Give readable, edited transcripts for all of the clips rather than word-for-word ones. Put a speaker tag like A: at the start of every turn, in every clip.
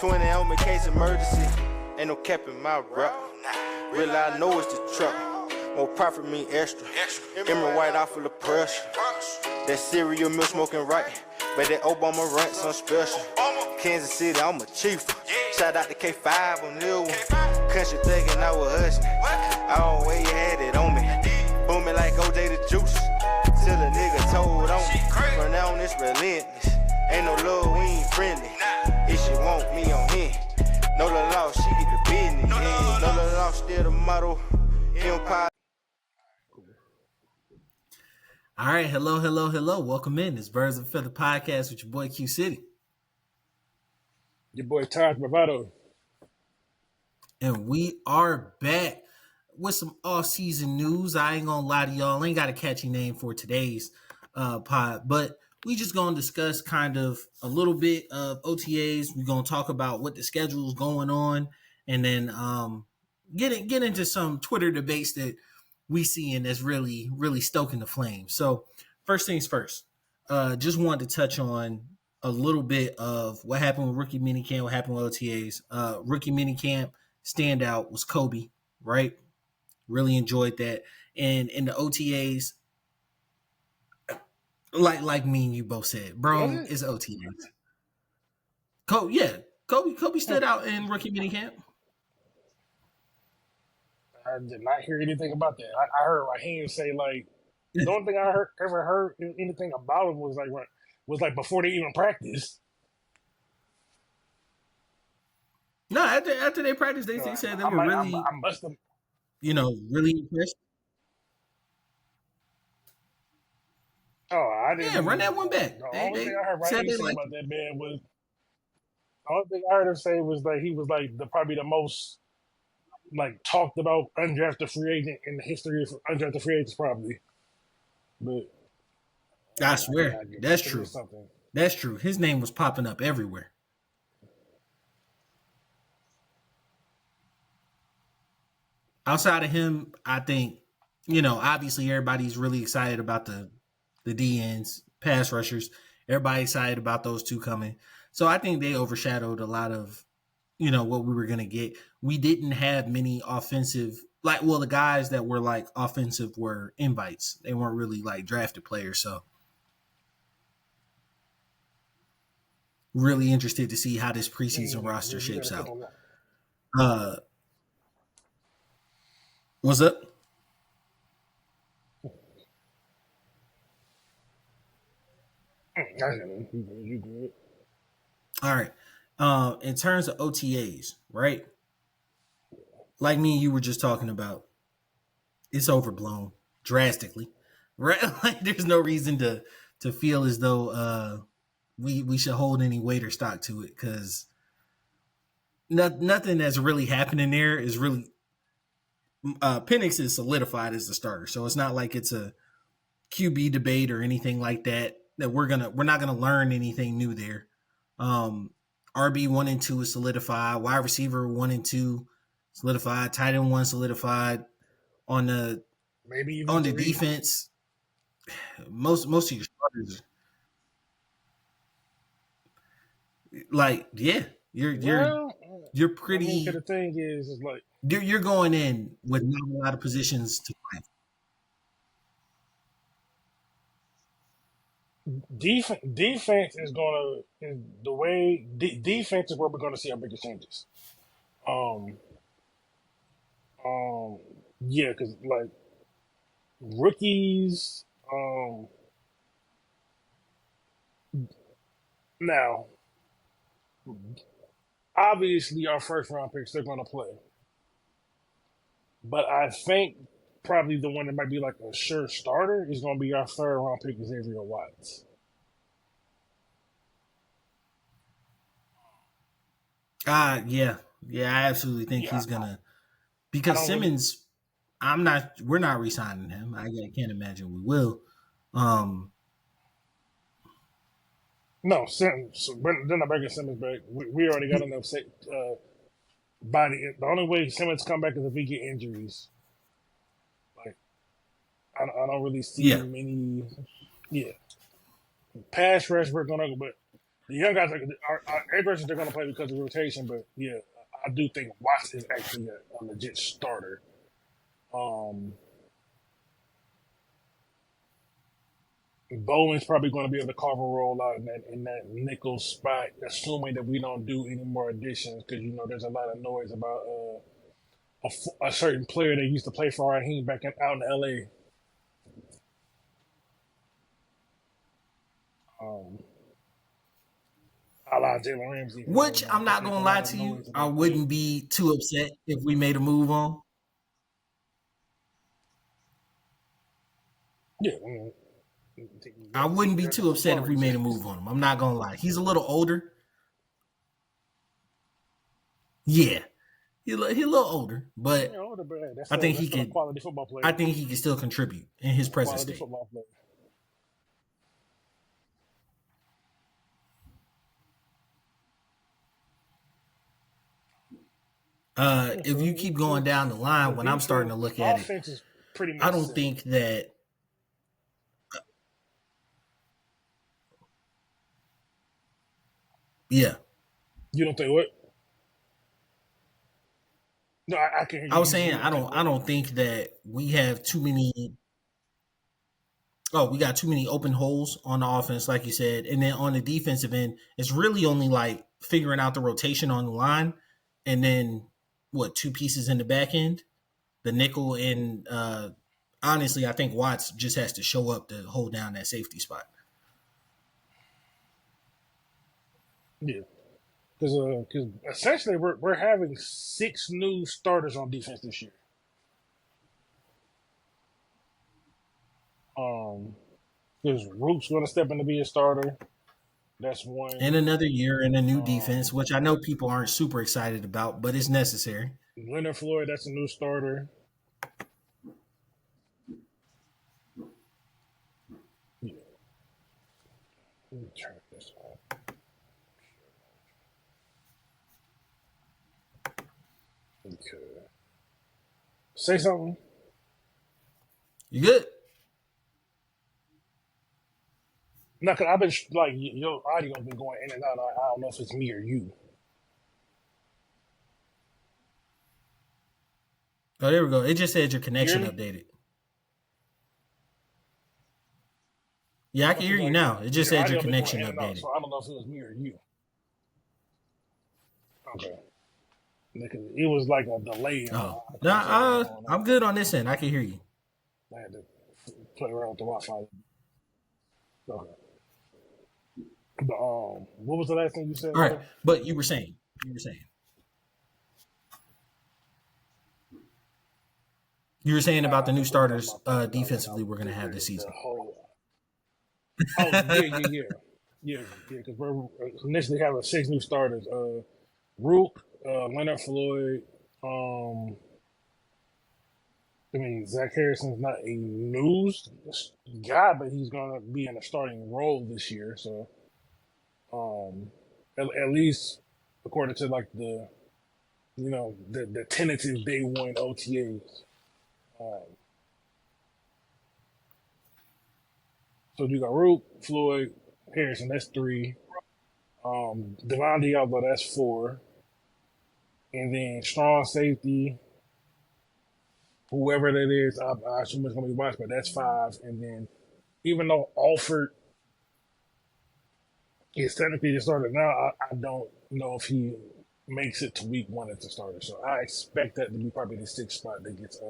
A: 20 on me, case emergency. Ain't no cap in my rap. Real I know it's the trap. More profit mean extra. Emerald white off of the pressure. That cereal milk smoking right. But that Obama rant some special. Kansas City, I'm a chief. Shout out to K5 on this one. Country thinking I was hustling. I always had it on me. Booming like OJ the juice. Till a nigga told on me. From now on it's relentless. Ain't no love, we ain't friendly. If she want me on him. No the law, she get the business. Yeah. No the law, still the motto. Empire.
B: All right, hello. Welcome in. It's Birds of a Feather Podcast with your boy Q City.
C: Your boy Taj Bravado.
B: And we are back with some off-season news. I ain't gonna lie to y'all. I ain't got a catchy name for today's pod, but we just gonna discuss kind of a little bit of OTAs. We're gonna talk about what the schedule is going on, and then get into some Twitter debates that we seeing that's really stoking the flame. So first things first, just wanted to touch on a little bit of what happened with rookie minicamp, what happened with OTAs. Rookie minicamp standout was Kobe, right? Really enjoyed that. And in the OTAs, like me and you both said, bro, it's OTAs. Kobe stood out in rookie minicamp.
C: I did not hear anything about that. I heard Raheem say like the only thing I ever heard anything about him was like before they even practiced.
B: No, after they practiced, they said they were really.
C: I must have,
B: really impressed.
C: Oh, I didn't.
B: Yeah, run that one back.
C: The only thing I heard Raheem say about that man was. The only thing I heard him say was that he was like probably the most like talked about undrafted free agent in the history of undrafted free agents, probably. But
B: I swear, that's true. That's true. His name was popping up everywhere. Outside of him, I think, obviously everybody's really excited about the DNs, pass rushers. Everybody excited about those two coming. So I think they overshadowed a lot of, what we were going to get. We didn't have many offensive, the guys that were like offensive were invites. They weren't really like drafted players. So really interested to see how this preseason roster shapes out. What's up?
C: You good?
B: All right. In terms of OTAs, right? Like me and you were just talking about, it's overblown drastically, right? Like there's no reason to feel as though we should hold any weight or stock to it because nothing that's really happening there is really. Penix is solidified as the starter, so it's not like it's a QB debate or anything like that. That we're not gonna learn anything new there. RB 1 and 2 is solidified. Wide receiver 1 and 2 solidified. Tight end 1 solidified. On the defense, most of your starters, you're pretty.
C: The thing is like
B: you're going in with not a lot of positions to fight.
C: Defense is defense is where we're going to see our biggest changes. Yeah, because like rookies, now obviously our first round picks they're going to play, but I think probably the one that might be like a sure starter is going to be our third round pick, Xavier Watts.
B: Yeah, I absolutely think he's gonna because Simmons. We're not re-signing him. I can't imagine we will.
C: No, Simmons. They're not bringing Simmons back. We already got enough body. The only way Simmons come back is if he get injuries. Like, I don't really see many. Yeah, pass rush we're gonna, but The young guys are everybody they're going to play because of rotation, but yeah, I do think Watts is actually a legit starter. Bowen's probably going to be able to carve a role out in that nickel spot, assuming that we don't do any more additions, because there's a lot of noise about a certain player that used to play for Raheem back out in LA. A la Jalen Ramsey.
B: Which I'm not gonna lie to you, I wouldn't be too upset if we made a move on.
C: Yeah,
B: I wouldn't be too upset if we made a move on him. I'm not gonna lie. He's a little older. Yeah, he's a little older, but I think he could.
C: Quality football player.
B: I think he can still contribute in his present state.
C: Football player.
B: If you keep going down the line, when I'm starting to look at it, I don't think that. Yeah.
C: You don't think what? No, I can't hear you.
B: I was saying I don't think that we have too many. Oh, we got too many open holes on the offense, like you said, and then on the defensive end, it's really only like figuring out the rotation on the line, and then two pieces in the back end, the nickel, and honestly, I think Watts just has to show up to hold down that safety spot.
C: Yeah, because essentially we're having 6 new starters on defense this year. Because Rook's going to step in to be a starter. That's one.
B: And another year in a new defense, which I know people aren't super excited about, but it's necessary.
C: Leonard Floyd, that's a new starter. Yeah. Let me turn this on. Okay. Say something.
B: You good?
C: No, because I've been like your audio's been going in and out. I don't know if it's me or you.
B: Oh, there we go. It just said your connection updated. Yeah, I can hear you now. It just said your connection updated.
C: So I don't know if it was me or you. Okay. Because it was like a delay.
B: Oh, I'm good on this end. I can hear you.
C: I had to play around with the Wi-Fi. Okay. But, what was the last thing you said?
B: All right, but you were saying. You were saying about the new starters defensively we're going to have this season.
C: Yeah, because we're initially having 6 new starters. Rook, Leonard Floyd. Zach Harrison's not a news guy, but he's going to be in a starting role this year. So, at least according to like the tentative day one OTAs. So you got Rook, Floyd, Harrison. That's 3. Devon Diablo, that's 4. And then strong safety, whoever that is, I assume it's going to be Watts, but that's 5. And then even though Alford is technically the starter now, I don't know if he makes it to week 1 as the starter. So I expect that to be probably the 6th spot that gets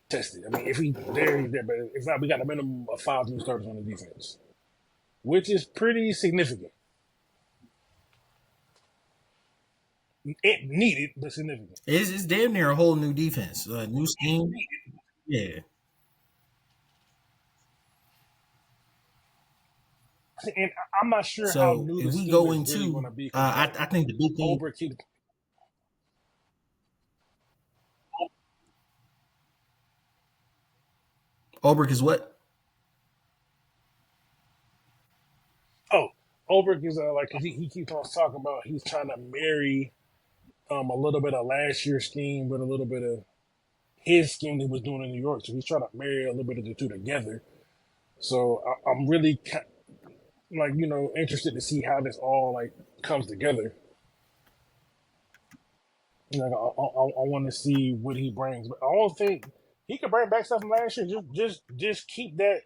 C: tested. If he's there, he's there. But if not, we got a minimum of 5 new starters on the defense, which is pretty significant. It needed, but significant.
B: It's damn near a whole new defense, new scheme. Yeah.
C: And I'm not sure
B: so
C: how new
B: if
C: the
B: we
C: scheme
B: go
C: is
B: into,
C: really going to be.
B: I think the big thing. Ulbrich is what?
C: Oh, Ulbrich is he keeps on talking about he's trying to marry a little bit of last year's scheme with a little bit of his scheme that he was doing in New York. So he's trying to marry a little bit of the two together. So I'm really like, interested to see how this all like comes together. Like I want to see what he brings, but I don't think he could bring back stuff from last year. Just keep that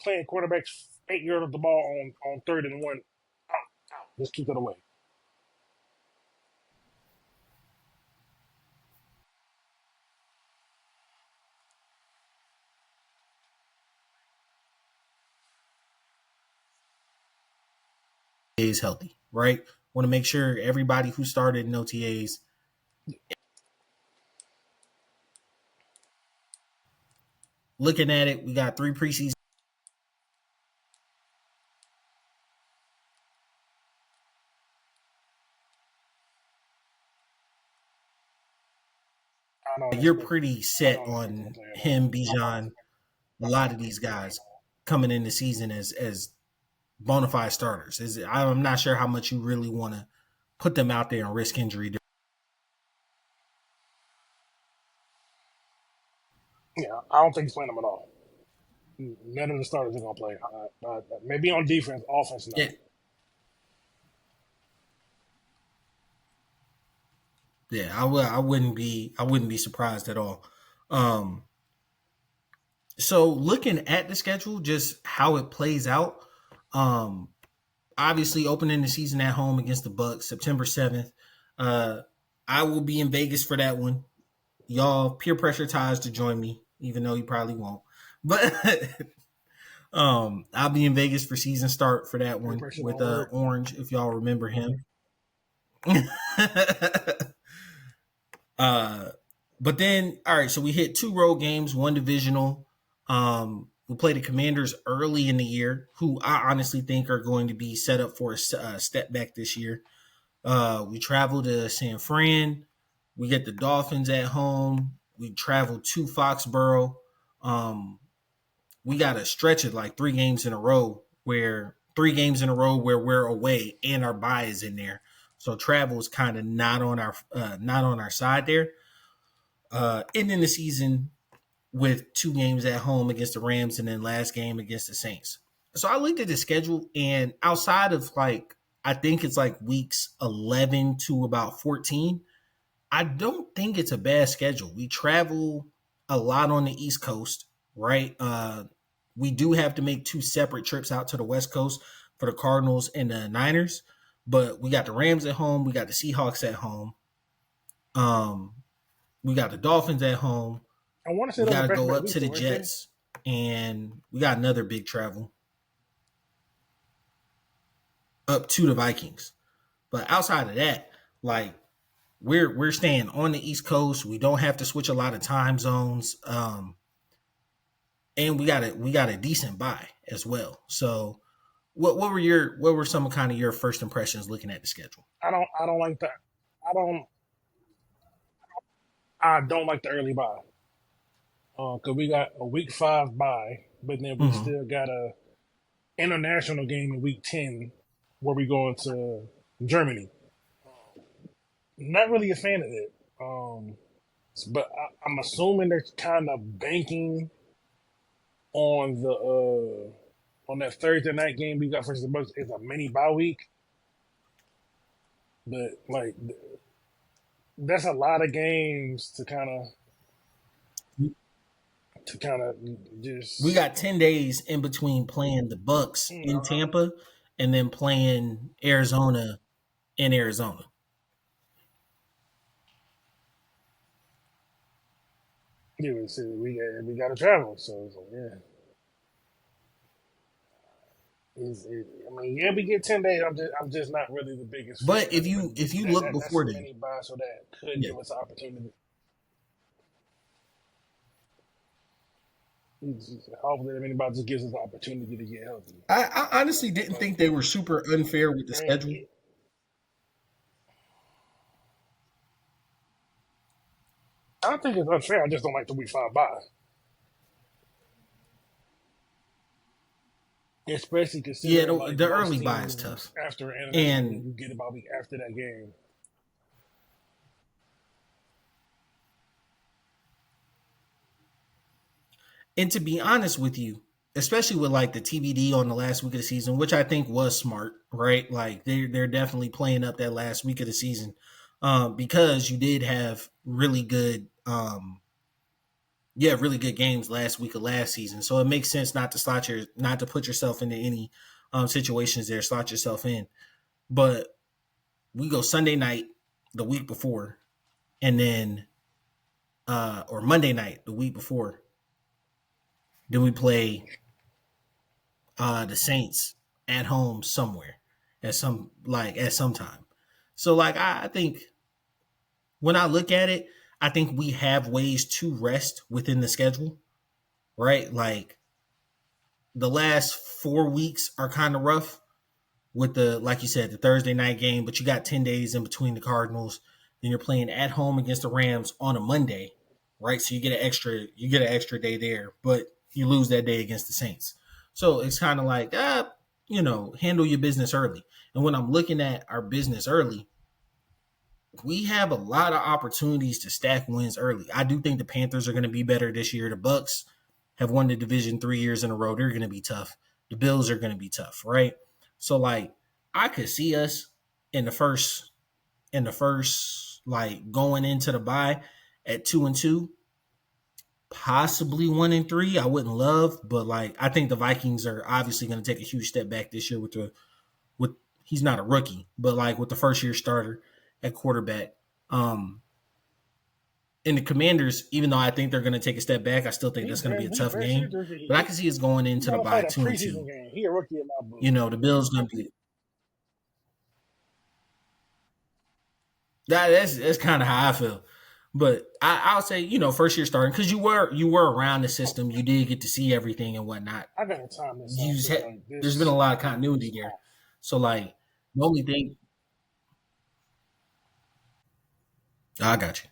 C: playing quarterbacks 8 yards of the ball on 3rd and 1. Just keep that away.
B: Is healthy, right? Want to make sure everybody who started in OTAs. Looking at it, we got 3 preseason.
C: I don't
B: You're
C: expect.
B: pretty
C: I
B: set
C: don't expect him to
B: on
C: play at all.
B: him, Bijan, a lot of these guys coming in the season as bona fide starters. I'm not sure how much you really want to put them out there and risk injury.
C: Yeah, I don't think he's playing them at all. None of the starters are gonna play. Maybe on defense, offense, no.
B: Yeah, yeah, I wouldn't be surprised at all. So looking at the schedule, just how it plays out. Um, Obviously opening the season at home against the Bucks, September 7th. I will be in Vegas for that one. Y'all peer pressure ties to join me, even though you probably won't. But I'll be in Vegas for season start for that
C: Peer
B: one
C: pressure
B: with
C: don't work.
B: Orange, if y'all remember him. But then, all right, so we hit 2 road games, 1 divisional. We play the Commanders early in the year, who I honestly think are going to be set up for a step back this year. We travel to San Fran. We get the Dolphins at home. We travel to Foxborough. We got to stretch it like 3 games in a row where we're away and our bye is in there. So travel is kind of not on our side there. Ending the season with 2 games at home against the Rams and then last game against the Saints. So I looked at the schedule, and outside of I think it's like weeks 11 to about 14, I don't think it's a bad schedule. We travel a lot on the East Coast, right? We do have to make 2 separate trips out to the West Coast for the Cardinals and the Niners, but we got the Rams at home. We got the Seahawks at home. We got the Dolphins at home.
C: I want to say
B: We
C: those
B: got
C: are
B: to go
C: back-to-back
B: up
C: weeks,
B: to the
C: though, aren't they?
B: Jets, and we got another big travel up to the Vikings. But outside of that, we're staying on the East Coast. We don't have to switch a lot of time zones, and we got a decent bye as well. So, what were some kind of your first impressions looking at the schedule?
C: I don't like that. I don't like the early bye. Cause we got a week 5 bye, but then we
B: Mm-hmm.
C: still got a international game in week 10 where we go into Germany. Not really a fan of it. But I'm assuming they're kind of banking on the on that Thursday night game we got versus the Bucks is a mini bye week. But like that's a lot of games to kind of just
B: We got 10 days in between playing the Bucks in Tampa and then playing Arizona in Arizona.
C: yeah, we got to travel, so it's like, yeah. I mean, yeah, we get 10 days. I'm just not really the biggest fan
B: But
C: of
B: if
C: it.
B: you if you
C: But
B: look
C: that's a
B: before then,
C: mini buy, so that could
B: yeah.
C: give us an opportunity. Hopefully, that mini buy just gives us an opportunity to get healthy.
B: I honestly didn't think they were super unfair with the
C: I mean,
B: schedule.
C: I don't think it's unfair. I just don't like the week 5 buy, especially
B: Yeah,
C: considering like
B: the
C: most
B: early buy is
C: teams
B: tough.
C: after an international game,
B: And
C: you get about a week after that game.
B: to be honest with you, especially with like the TBD on the last week of the season, which I think was smart, right? Like they're definitely playing up that last week of the season, because you did have really good, really good games last week of last season. So it makes sense not to put yourself into any situations there, slot yourself in. But we go Sunday night the week before, and then or Monday night the week before. Then we play the Saints at home somewhere at some time. So like I think when I look at it, I think we have ways to rest within the schedule, right? Like the last 4 weeks are kind of rough with the, like you said, the Thursday night game, but you got 10 days in between the Cardinals. Then you're playing at home against the Rams on a Monday, right? So you get an extra day there, but you lose that day against the Saints. So it's kind of like, handle your business early. And when I'm looking at our business early, we have a lot of opportunities to stack wins early. I do think the Panthers are going to be better this year. The Bucks have won the division 3 years in a row. They're going to be tough. The Bills are going to be tough, right? So like I could see us in the first like going into the bye at 2-2, possibly 1-3. I wouldn't love, but like I think the Vikings are obviously going to take a huge step back this year with he's not a rookie, but like with the first year starter at quarterback. And the Commanders, even though I think they're going to take a step back, I still think that's going to be a tough game. But I can see us going into the bye 2-2.
C: He a rookie in my book.
B: The Bills going to be that's kind of how I feel. But I'll say, first year starting, because you were around the system, you did get to see everything and whatnot.
C: I got to time this.
B: There's been a lot of continuity there. So like the only thing, I got you.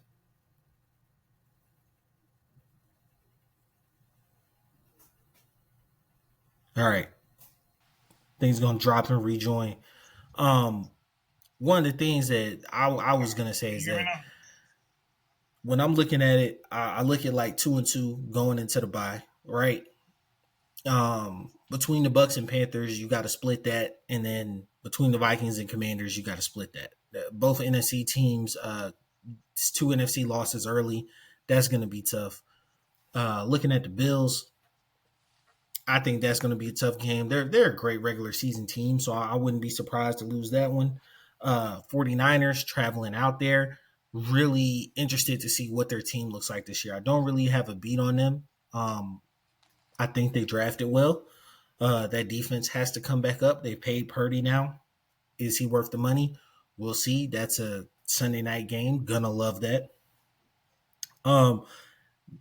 B: All right, things gonna drop and rejoin. One of the things that I was gonna say is that when I'm looking at it, I look at like 2-2 going into the bye, right? Between the Bucks and Panthers, you got to split that, and then between the Vikings and Commanders, you got to split that. Both NFC teams, 2 NFC losses early. That's going to be tough. Looking at the Bills, I think that's going to be a tough game. They're a great regular season team, so I wouldn't be surprised to lose that one. 49ers traveling out there. Really interested to see what their team looks like this year. I don't really have a beat on them. I think they drafted well. That defense has to come back up. They paid Purdy now. Is he worth the money? We'll see. That's a Sunday night game. Gonna love that.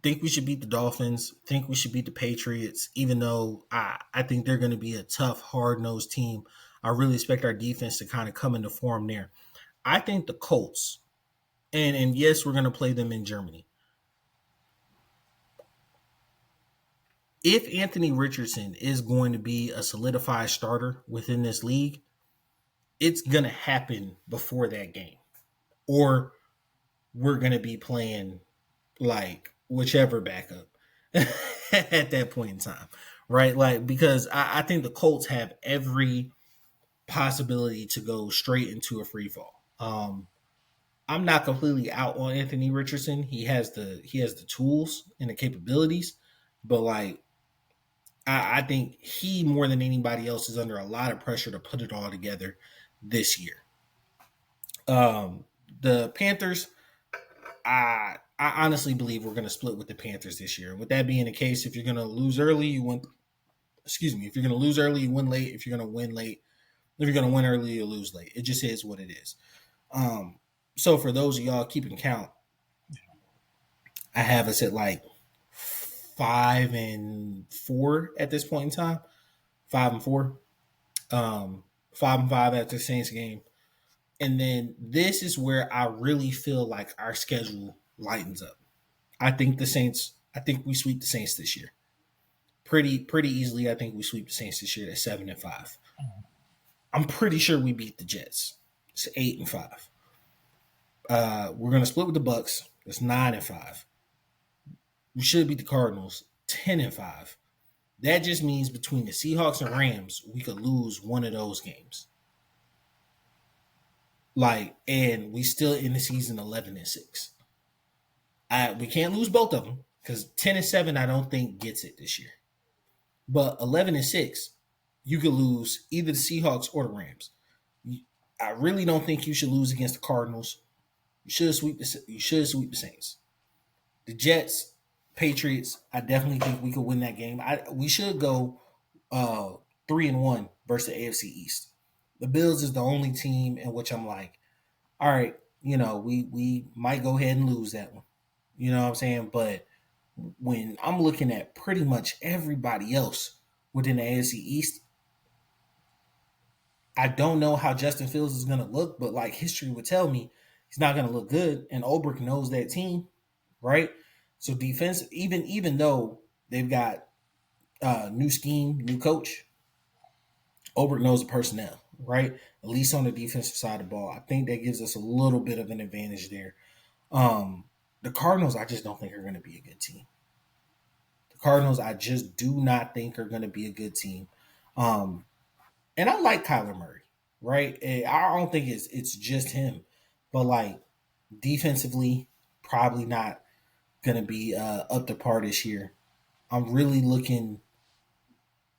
B: Think we should beat the Dolphins. Think we should beat the Patriots, even though I think they're going to be a tough, hard-nosed team. I really expect our defense to kind of come into form there. I think the Colts, and yes, we're going to play them in Germany. If Anthony Richardson is going to be a solidified starter within this league, it's going to happen before that game. Or we're going to be playing like whichever backup at that point in time, right? Like, because I think the Colts have every possibility to go straight into a free fall. I'm not completely out on Anthony Richardson. He has the tools and the capabilities, but like, I think he more than anybody else is under a lot of pressure to put it all together this year. The Panthers, I honestly believe we're going to split with the Panthers this year. With that being the case, if you're going to lose early, you win. Excuse me. If you're going to lose early, you win late. If you're going to win late, if you're going to win early, you lose late. It just is what it is. So for those of y'all keeping count, I have us at like 5-4 at this point in time. 5-4. 5-5 after the Saints game. And then this is where I really feel like our schedule lightens up. I think we sweep the Saints this year. Pretty easily, I think we sweep the Saints this year at 7-5. I'm pretty sure we beat the Jets. It's 8-5. We're gonna split with the Bucks. It's 9-5. We should beat the Cardinals 10-5. That just means between the Seahawks and Rams, we could lose one of those games. And we still in the season 11-6. We can't lose both of them because 10-7, I don't think gets it this year. But 11-6, you could lose either the Seahawks or the Rams. I really don't think you should lose against the Cardinals. You should sweep the Saints. The Jets, Patriots, I definitely think we could win that game. We should go 3-1 versus the AFC East. The Bills is the only team in which I'm like, all right, we might go ahead and lose that one. You know what I'm saying? But when I'm looking at pretty much everybody else within the AFC East, I don't know how Justin Fields is going to look, but like history would tell me he's not going to look good. And Ulbrich knows that team, right? So defense, even though they've got new scheme, new coach, Ulbrich knows the personnel, right? At least on the defensive side of the ball. I think that gives us a little bit of an advantage there. The Cardinals, I just don't think are going to be a good team. The Cardinals, I just do not think are going to be a good team. And I like Kyler Murray, right? I don't think it's just him, but like defensively, probably not going to be up to par this year. I'm really looking.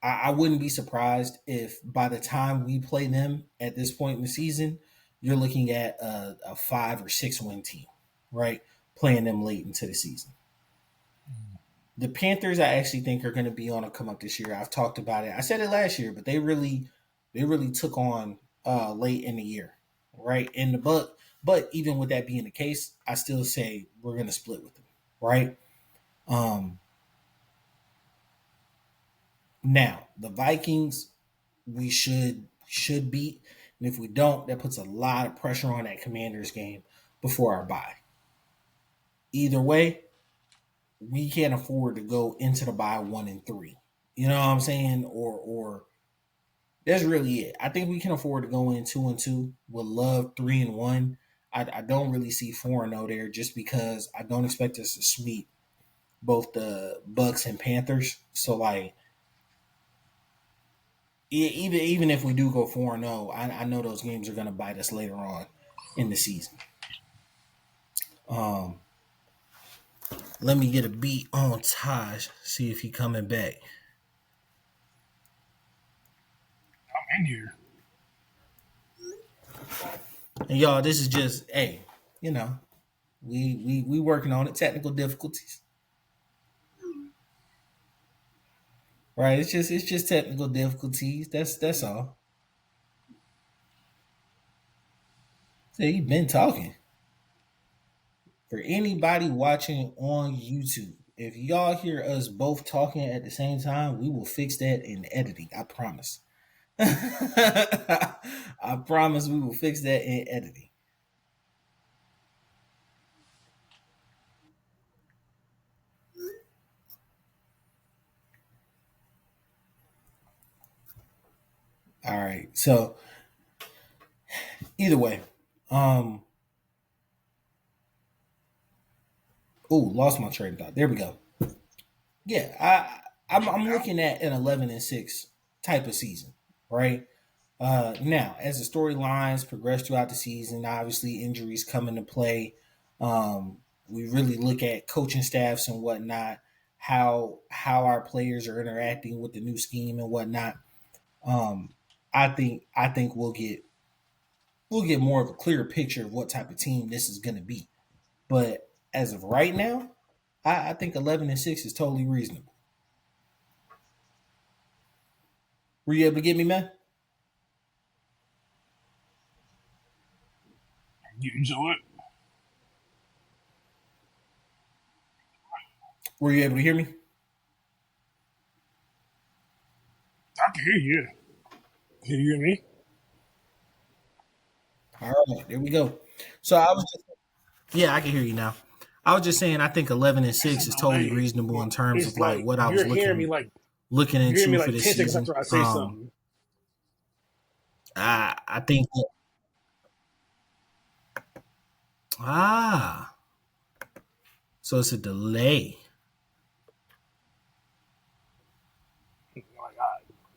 B: I wouldn't be surprised if by the time we play them at this point in the season, you're looking at a 5 or 6 win team, right? Playing them late into the season. The Panthers, I actually think, are going to be on a come up this year. I've talked about it. I said it last year, but they really took on late in the year, right? In the book. But even with that being the case, I still say we're going to split with them, right? Now the Vikings, we should beat, and if we don't, that puts a lot of pressure on that Commanders game before our bye. Either way, we can't afford to go into the bye 1-3. You know what I'm saying? Or that's really it. I think we can afford to go in 2-2. We'll love 3-1. I don't really see 4-0 there just because I don't expect us to sweep both the Bucks and Panthers. So like even if we do go 4-0, I know those games are going to bite us later on in the season. Let me get a beat on Taj, see if he coming back.
C: I'm in here.
B: And y'all, this is just we working on it. Technical difficulties, right? It's just technical difficulties. That's all. So you've been talking. For anybody watching on YouTube, if y'all hear us both talking at the same time, we will fix that in editing. I promise. I promise we will fix that in editing. All right. So either way, lost my train of thought. There we go. Yeah, I'm looking at an 11-6 type of season, right? Now, as the storylines progress throughout the season, obviously injuries come into play. We really look at coaching staffs and whatnot, how our players are interacting with the new scheme and whatnot. I think we'll get more of a clearer picture of what type of team this is going to be. But as of right now, I think 11-6 is totally reasonable. Were you able to get me, man?
C: You enjoy it?
B: Were you able to hear me?
C: I can hear you. Can you hear me?
B: All right, there we go. So I was I can hear you now. I was just saying I think 11-6 is totally reasonable in terms of like what I was looking into for this season.
C: After I say something.
B: I think so it's a delay.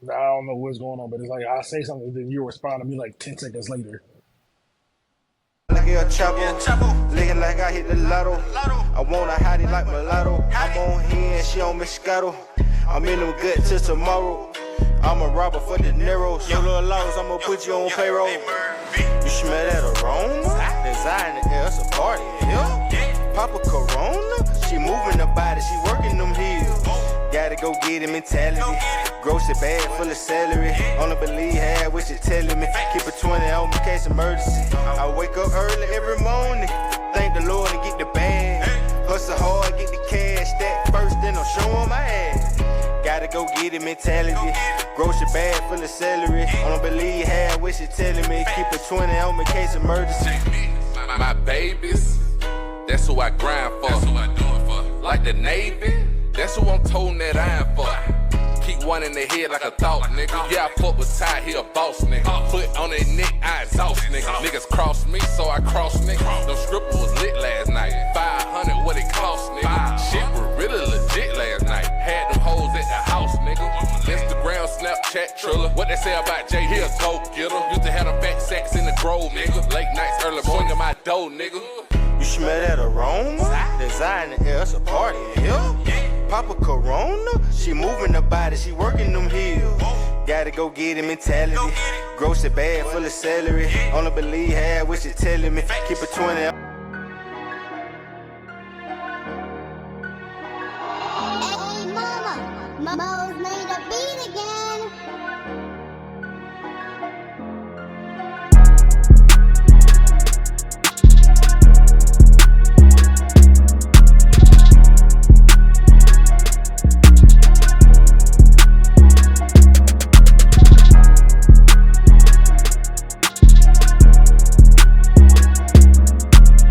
C: I don't know what's going on, but it's like I say something, then you respond to me like 10 seconds later.
A: Like a chopper, looking like I hit the lotto. I want a hottie like mulatto. I'm on here and she on Moscato. I'm in them good till tomorrow. I'm a robber for the Neros. Your little laws, I'ma put you on payroll. You smell that aroma? Design the air, it's a party in here. Papa Corona, she moving her body, she working them heels. Gotta go get it mentality. Grocery bag full of celery. Only believe half what you telling me. Keep a 20 on me, case emergency. I wake up early every morning. Thank the Lord and get the bag. Hustle hard, get the cash. That first, then I'm showing my ass. Gotta go get it mentality. Grocery bag full of celery. Only believe half what you telling me. Keep a 20 on me, case emergency.
D: My babies, that's who I grind for. That's who I do it for. Like the Navy, that's who I'm toting that iron for. Keep one in the head like a thought, nigga. Yeah, I fuck with Ty, he a boss, nigga. Foot on their neck, I exhaust, nigga. Niggas cross me, so I cross, nigga. No stripper was lit last night. 500, what it cost, nigga. Shit was really legit last night. Had them hoes at the house, nigga. Instagram, Snapchat, Triller. What they say about Jay, he a toe getter. Used to have them fat sacks in the grove, nigga. Late nights, early morning, my dough, nigga.
A: You smell that aroma? Design the air, it's a party in here. Papa Corona, she moving her body, she working them heels. Gotta go get it mentality. Grocery bag full of celery. Only believe half what you telling me. Keep a 20.